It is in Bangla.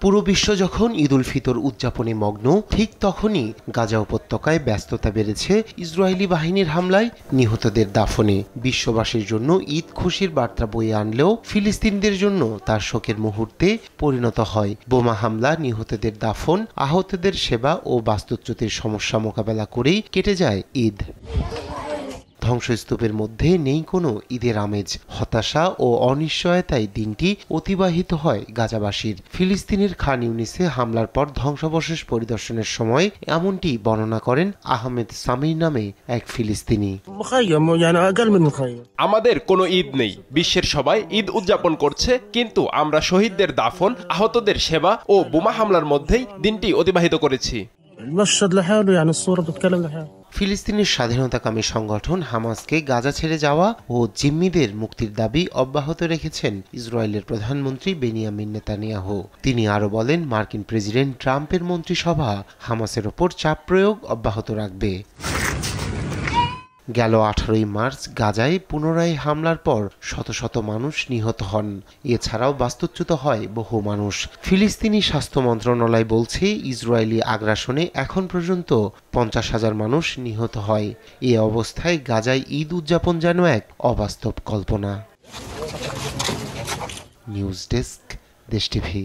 পুরো বিশ্ব যখন ঈদ উল ফিতর উদযাপনে মগ্ন, ঠিক তখনই গাজা উপত্যকায় ব্যস্ততা বেড়েছে ইসরায়েলি বাহিনীর হামলায় নিহতদের দাফনে। বিশ্ববাসীর জন্য ঈদ খুশির বার্তা বয়ে আনলেও ফিলিস্তিনিদের জন্য তার শোকের মুহূর্তে পরিণত হয় বোমা হামলা। নিহতদের দাফন, আহতদের সেবা ও বাস্তুচ্যুতির সমস্যা মোকাবেলা করেই কেটে যায় ঈদ। ধ্বংসস্তূপের মধ্যে নেই কোনো ঈদের আমেজ, হতাশা ও অনিশ্চয়তায় দিনটি অতিবাহিত হয় গাজাবাসীর। ফিলিস্তিনের খান ইউনিসে হামলার পর ধ্বংসাবশেষ পরিদর্শনের সময় এমনটি বর্ণনা করেন আহমেদ সামির নামে এক ফিলিস্তিনি। আমাদের কোনো ঈদ নেই, বিশ্বের সবাই ঈদ উদযাপন করছে, কিন্তু আমরা শহীদদের দাফন, আহতদের সেবা ও বোমা হামলার মধ্যেই দিনটি অতিবাহিত করেছি। ফিলিস্তিনের স্বাধীনতাকামী সংগঠন হামাসকে গাজা ছেড়ে যাওয়া ও জিম্মিদের মুক্তির দাবি অব্যাহত রেখেছেন ইসরায়েলের প্রধানমন্ত্রী বেনিয়ামিন নেতানিয়াহু। তিনি আরও বলেন, মার্কিন প্রেসিডেন্ট ট্রাম্পের মন্ত্রিসভা হামাসের ওপর চাপ প্রয়োগ অব্যাহত রাখবে। গেল 18 মার্চ গাজায় পুনরায় হামলার পর শত শত মানুষ নিহত হন। এছাড়াও বাস্তুচ্যুত হয় বহু মানুষ। ফিলিস্তিনি স্বাস্থ্য মন্ত্রণালয় বলছে, ইসরায়েলি আগ্রাসনে এখন পর্যন্ত 50,000 মানুষ নিহত হয়। এ অবস্থায় গাজায় ঈদ উদযাপন যেন এক অবাস্তব কল্পনা। নিউজ ডেস্ক, দেশ টিভি।